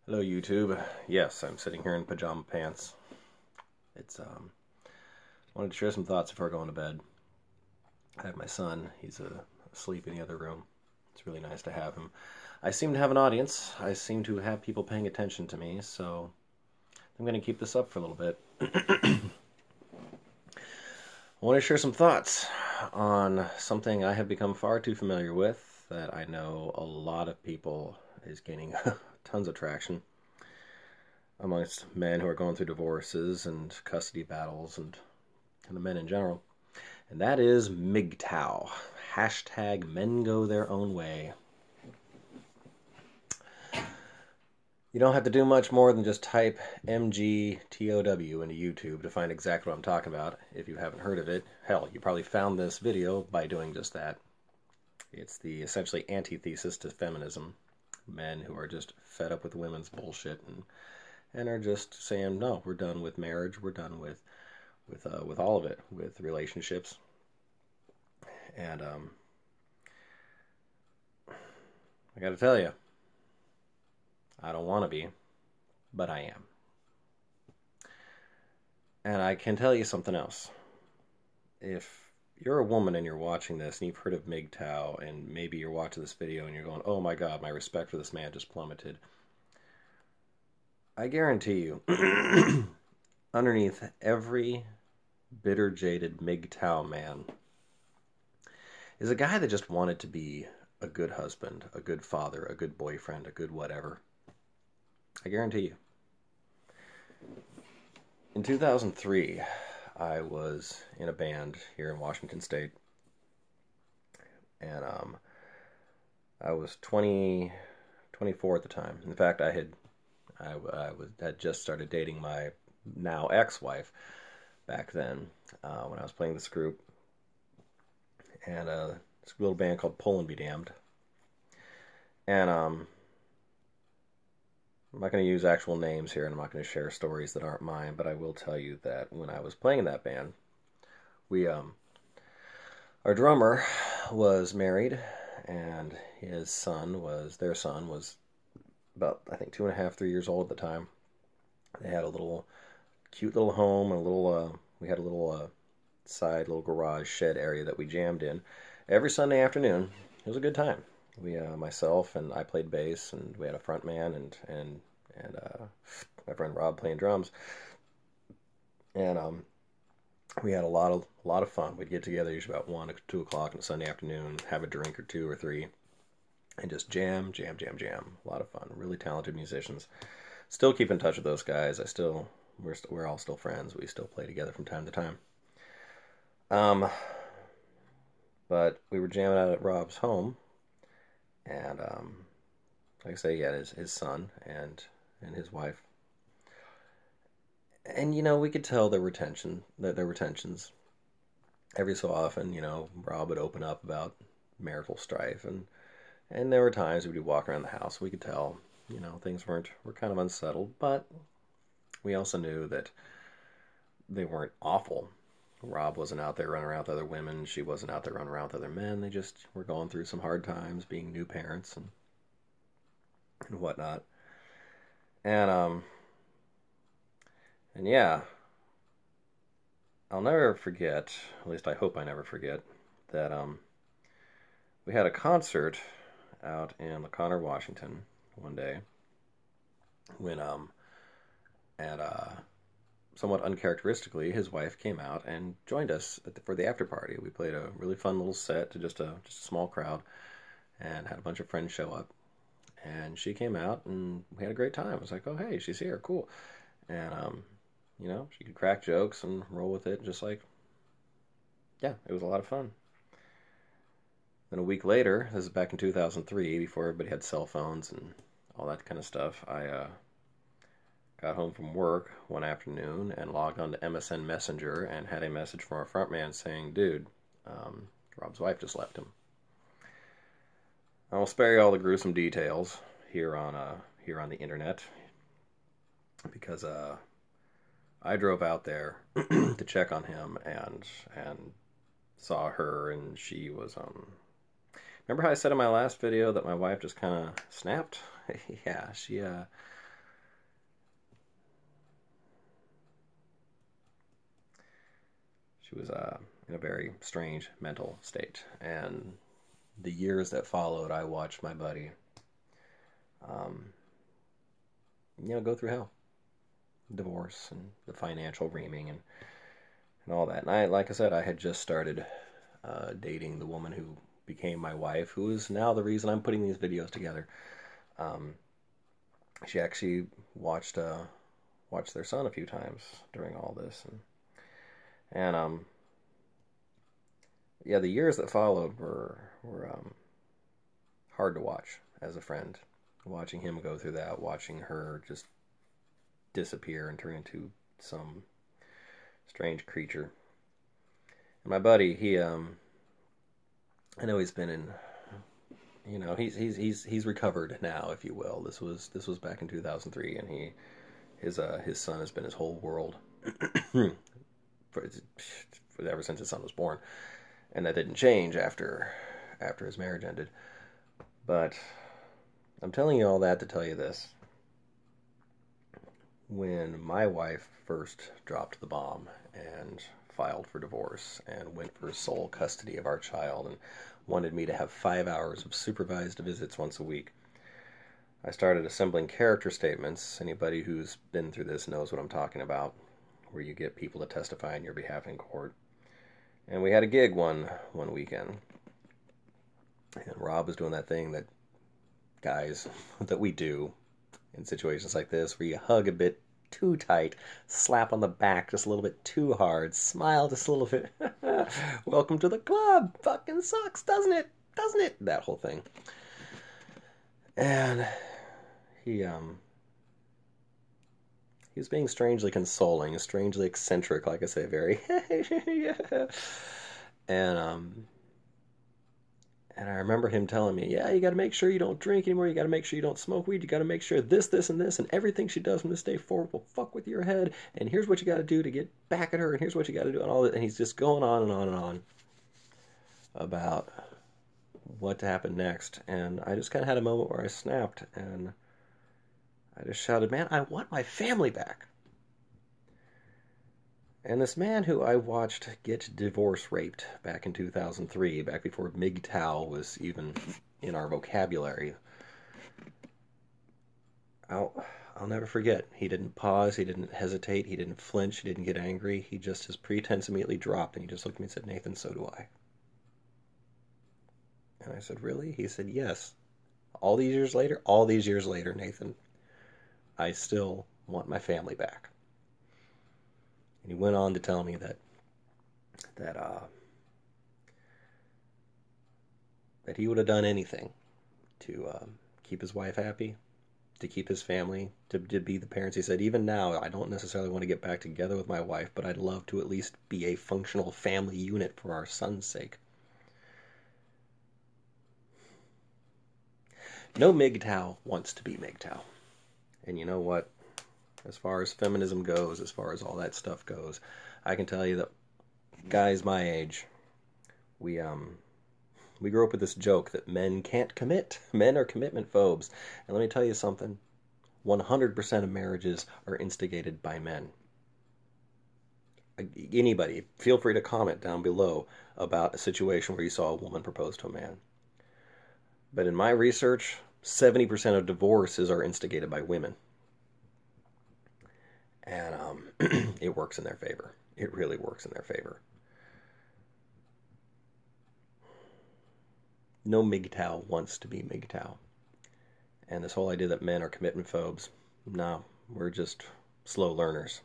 Hello YouTube. Yes, I'm sitting here in pajama pants. Wanted to share some thoughts before going to bed. I have my son. He's asleep in the other room. It's really nice to have him. I seem to have an audience. I seem to have people paying attention to me, so I'm going to keep this up for a little bit. I want to share some thoughts on something I have become far too familiar with that I know a lot of people is gaining tons of traction amongst men who are going through divorces and custody battles and kind of men in general. And that is MGTOW. Hashtag men go their own way. You don't have to do much more than just type MGTOW into YouTube to find exactly what I'm talking about if you haven't heard of it. Hell, you probably found this video by doing just that. It's the essentially antithesis to feminism. Men who are just fed up with women's bullshit and are just saying, no, we're done with marriage, we're done with all of it, with relationships. And I gotta tell you, I don't want to be, but I am. And I can tell you something else. If you're a woman and you're watching this and you've heard of MGTOW and maybe you're watching this video and you're going, oh my God, my respect for this man just plummeted. I guarantee you, underneath every bitter, jaded MGTOW man is a guy that just wanted to be a good husband, a good father, a good boyfriend, a good whatever. I guarantee you. In 2003, I was in a band here in Washington State, and I was 24 at the time. In fact, I had just started dating my now ex-wife back then when I was playing this group, and this little band called Poland Be Damned. And I'm not going to use actual names here, and I'm not going to share stories that aren't mine, but I will tell you that when I was playing in that band, our drummer was married, and their son was about, I think, 2.5, 3 years old at the time. They had a cute little home, and we had a little side, little garage shed area that we jammed in every Sunday afternoon. It was a good time. Myself and I played bass, and we had a front man and my friend Rob playing drums, and we had a lot of fun. We'd get together usually about 1 or 2 o'clock on a Sunday afternoon, have a drink or 2 or 3, and just jam. A lot of fun. Really talented musicians. Still keep in touch with those guys. We're all still friends. We still play together from time to time. But we were jamming out at Rob's home, and like I say, he had his son and his wife. And we could tell there were tensions. Every so often, Rob would open up about marital strife, and there were times we'd walk around the house. We could tell, things were kind of unsettled, but we also knew that they weren't awful. Rob wasn't out there running around with other women. She wasn't out there running around with other men. They just were going through some hard times, being new parents and whatnot. And yeah, I'll never forget, at least I hope I never forget, that we had a concert out in LaConner, Washington one day when somewhat uncharacteristically, his wife came out and joined us for the after party. We played a really fun little set to just a small crowd, and had a bunch of friends show up. And she came out, and we had a great time. I was like, oh, hey, she's here, cool. And she could crack jokes and roll with it, just like, yeah, it was a lot of fun. Then a week later, this is back in 2003, before everybody had cell phones and all that kind of stuff, I got home from work one afternoon and logged on to MSN Messenger and had a message from our front man saying, dude, Rob's wife just left him. I will spare you all the gruesome details here on the internet, because I drove out there to check on him and saw her, and she was remember how I said in my last video that my wife just kind of snapped? Yeah, She was in a very strange mental state. And the years that followed, I watched my buddy, um, go through hell. Divorce and the financial reaming and all that. And like I said, I had just started dating the woman who became my wife, who is now the reason I'm putting these videos together. Um, she actually watched their son a few times during all this, and yeah, the years that followed were hard to watch as a friend. Watching him go through that, watching her just disappear and turn into some strange creature. And my buddy, I know he's been in, he's recovered now, if you will. This was back in 2003, and his son has been his whole world for, ever since his son was born, and that didn't change after his marriage ended. But I'm telling you all that to tell you this. When my wife first dropped the bomb and filed for divorce and went for sole custody of our child and wanted me to have 5 hours of supervised visits once a week, I started assembling character statements. Anybody who's been through this knows what I'm talking about, where you get people to testify on your behalf in court. And we had a gig one weekend, and Rob was doing that thing that guys that we do in situations like this, where you hug a bit too tight, slap on the back just a little bit too hard, smile just a little bit. Welcome to the club. Fucking sucks, doesn't it? Doesn't it? That whole thing. And he was being strangely consoling, strangely eccentric, like I say, very yeah. And I remember him telling me, yeah, you got to make sure you don't drink anymore. You got to make sure you don't smoke weed. You got to make sure this, and this, and everything she does from this day forward will fuck with your head. And here's what you got to do to get back at her. And here's what you got to do. And all that. And he's just going on and on and on about what to happen next. And I just kind of had a moment where I snapped. And I just shouted, man, I want my family back. And this man who I watched get divorce raped back in 2003, back before MGTOW was even in our vocabulary, I'll never forget. He didn't pause, he didn't hesitate, he didn't flinch, he didn't get angry. His pretense immediately dropped, and he just looked at me and said, Nathan, so do I. And I said, really? He said, yes. All these years later, Nathan, I still want my family back. And he went on to tell me that he would have done anything to keep his wife happy, to keep his family, to be the parents. He said, even now, I don't necessarily want to get back together with my wife, but I'd love to at least be a functional family unit for our son's sake. No MGTOW wants to be MGTOW. And you know what? As far as feminism goes, as far as all that stuff goes, I can tell you that guys my age, we grew up with this joke that men can't commit. Men are commitment phobes. And let me tell you something. 100% of marriages are instigated by men. Anybody, feel free to comment down below about a situation where you saw a woman propose to a man. But in my research, 70% of divorces are instigated by women. And it works in their favor. It really works in their favor. No MGTOW wants to be MGTOW. And this whole idea that men are commitment phobes, no, we're just slow learners.